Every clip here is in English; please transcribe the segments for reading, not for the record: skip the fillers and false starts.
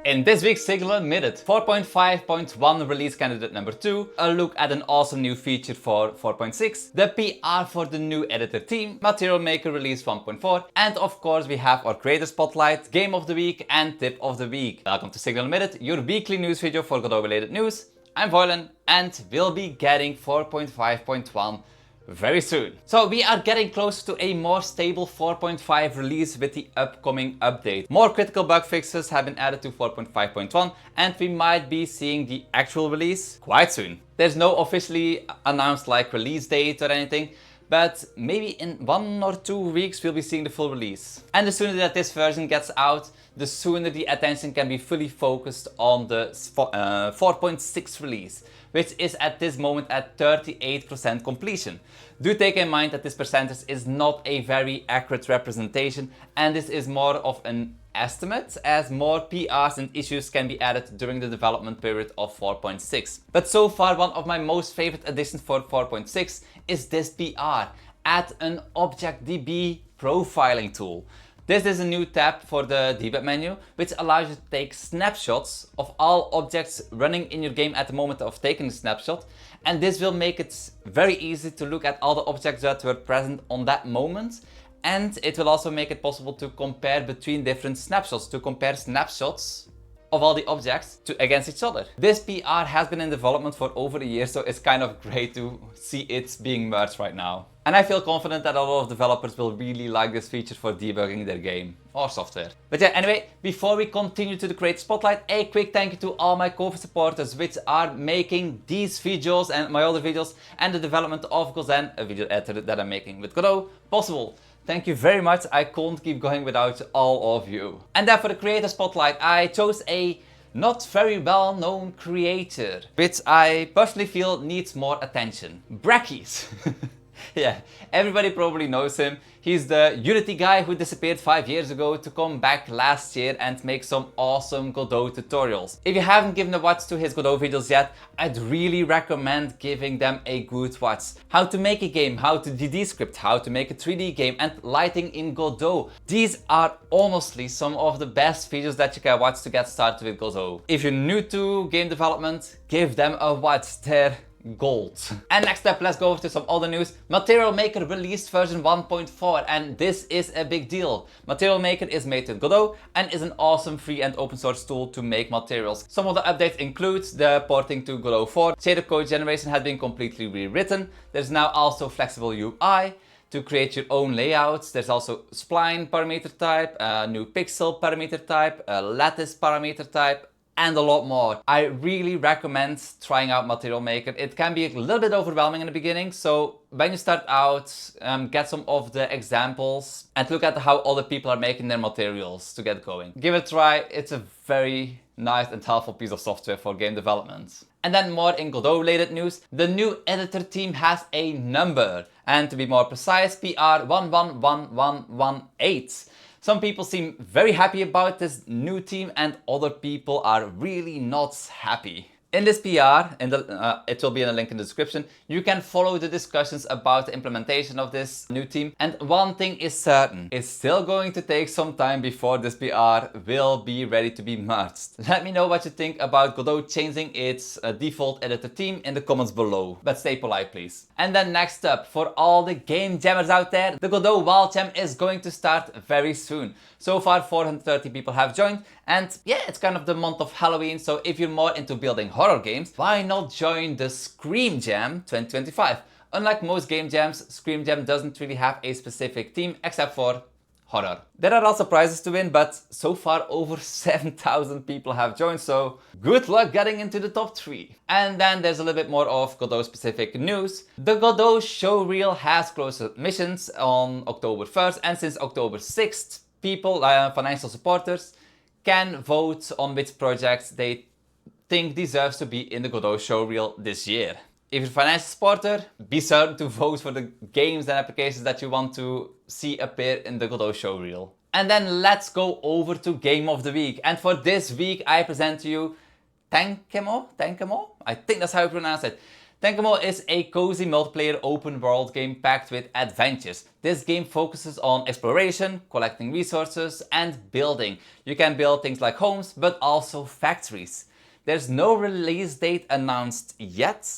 In this week's Signal Emitted 4.5.1 release candidate number 2, a look at an awesome new feature for 4.6, the PR for the new editor team, Material Maker release 1.4, and of course we have our creator spotlight, game of the week and tip of the week. Welcome to Signal Emitted, your weekly news video for Godot related news. I'm Voylin and we'll be getting 4.5.1 very soon. So we are getting close to a more stable 4.5 release with the upcoming update. More critical bug fixes have been added to 4.5.1 and we might be seeing the actual release quite soon. There's no officially announced like release date or anything, but maybe in 1 or 2 weeks we'll be seeing the full release. And the sooner that this version gets out, the sooner the attention can be fully focused on the 4.6 release, which is at this moment at 38% completion. Do take in mind that this percentage is not a very accurate representation and this is more of an estimate, as more PRs and issues can be added during the development period of 4.6. But so far one of my most favorite additions for 4.6 is this PR, Add an ObjectDB profiling tool. This is a new tab for the debug menu, which allows you to take snapshots of all objects running in your game at the moment of taking the snapshot. And this will make it very easy to look at all the objects that were present on that moment. And it will also make it possible to compare between different snapshots, to compare snapshots of all the objects against each other. This PR has been in development for over a year, so it's kind of great to see it being merged right now. And I feel confident that a lot of developers will really like this feature for debugging their game or software. But yeah, anyway, before we continue to the Creator Spotlight, a quick thank you to all my Ko-fi supporters which are making these videos and my other videos and the development of Godot, a video editor that I'm making with Godot, possible. Thank you very much, I can't keep going without all of you. And then for the Creator Spotlight, I chose a not very well known creator, which I personally feel needs more attention. Brackies. Yeah, everybody probably knows him. He's the Unity guy who disappeared 5 years ago to come back last year and make some awesome Godot tutorials. If you haven't given a watch to his Godot videos yet, I'd really recommend giving them a good watch. How to make a game, how to DD script, how to make a 3D game and lighting in Godot. These are honestly some of the best videos that you can watch to get started with Godot. If you're new to game development, give them a watch. They're gold. And next up, let's go over to some other news. Material Maker released version 1.4 and this is a big deal. Material Maker is made with Godot and is an awesome free and open source tool to make materials. Some of the updates include the porting to Godot 4. Shader code generation has been completely rewritten. There's now also flexible UI to create your own layouts. There's also spline parameter type, a new pixel parameter type, a lattice parameter type, and a lot more. I really recommend trying out Material Maker. It can be a little bit overwhelming in the beginning, so when you start out, get some of the examples and look at how other people are making their materials to get going. Give it a try, it's a very nice and helpful piece of software for game development. And then more in Godot related news, the new editor team has a number, and to be more precise, PR 111118. Some people seem very happy about this new team and other people are really not happy. In this PR, it will be in a link in the description, you can follow the discussions about the implementation of this new team. And one thing is certain, it's still going to take some time before this PR will be ready to be merged. Let me know what you think about Godot changing its default editor team in the comments below. But stay polite please. And then next up, for all the game jammers out there, the Godot Wild Jam is going to start very soon. So far 430 people have joined and yeah, it's kind of the month of Halloween, so if you're more into building horror games, why not join the Scream Jam 2025? Unlike most game jams, Scream Jam doesn't really have a specific theme except for horror. There are also prizes to win, but so far over 7,000 people have joined, so good luck getting into the top 3. And then there's a little bit more of Godot specific news. The Godot Showreel has closed submissions on October 1st, and since October 6th, people, financial supporters, can vote on which projects they think deserves to be in the Godot Showreel this year. If you're a financial supporter, be certain to vote for the games and applications that you want to see appear in the Godot Showreel. And then let's go over to Game of the Week. And for this week, I present to you Tenkemo? I think that's how you pronounce it. Tenkamo is a cozy multiplayer open world game packed with adventures. This game focuses on exploration, collecting resources and building. You can build things like homes, but also factories. There's no release date announced yet,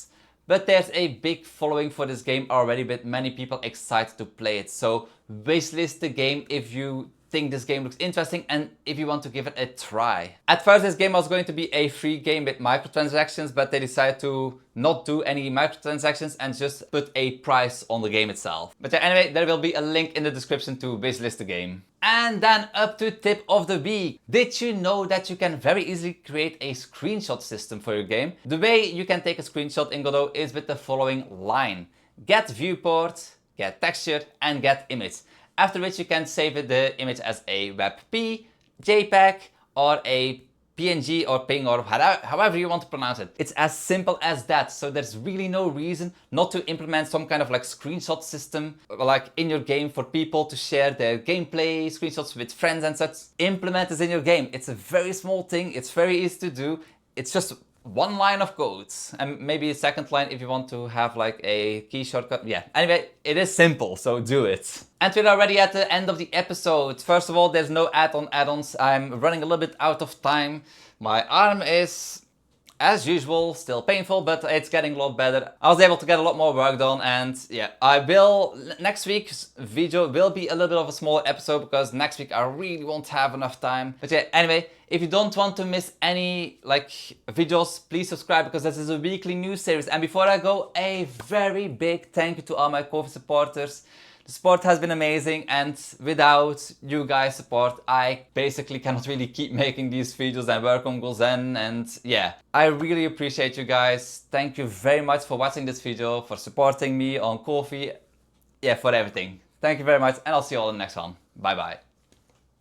but there's a big following for this game already with many people excited to play it. So wishlist the game if you think this game looks interesting and if you want to give it a try. At first this game was going to be a free game with microtransactions, but they decided to not do any microtransactions and just put a price on the game itself. But yeah, anyway, there will be a link in the description to wishlist the game. And then up to tip of the week. Did you know that you can very easily create a screenshot system for your game? The way you can take a screenshot in Godot is with the following line: get viewport, get texture and get image. After which you can save the image as a WebP, JPEG or a PNG or PNG or however you want to pronounce it. It's as simple as that. So there's really no reason not to implement some kind of like screenshot system like in your game for people to share their gameplay screenshots with friends and such. Implement this in your game. It's a very small thing. It's very easy to do. It's just one line of code and maybe a second line if you want to have like a key shortcut. Yeah, anyway, it is simple, so do it. And we're already at the end of the episode. First of all, there's no add-ons. I'm running a little bit out of time. My arm is, as usual, still painful, but it's getting a lot better. I was able to get a lot more work done, and yeah, next week's video will be a little bit of a smaller episode because next week I really won't have enough time. But yeah, anyway, if you don't want to miss any like videos, please subscribe because this is a weekly news series. And before I go, a very big thank you to all my Ko-fi supporters. The support has been amazing, and without you guys' support, I basically cannot really keep making these videos and work on Gozen, and yeah. I really appreciate you guys. Thank you very much for watching this video, for supporting me on Ko-fi, yeah, for everything. Thank you very much, and I'll see you all in the next one. Bye bye.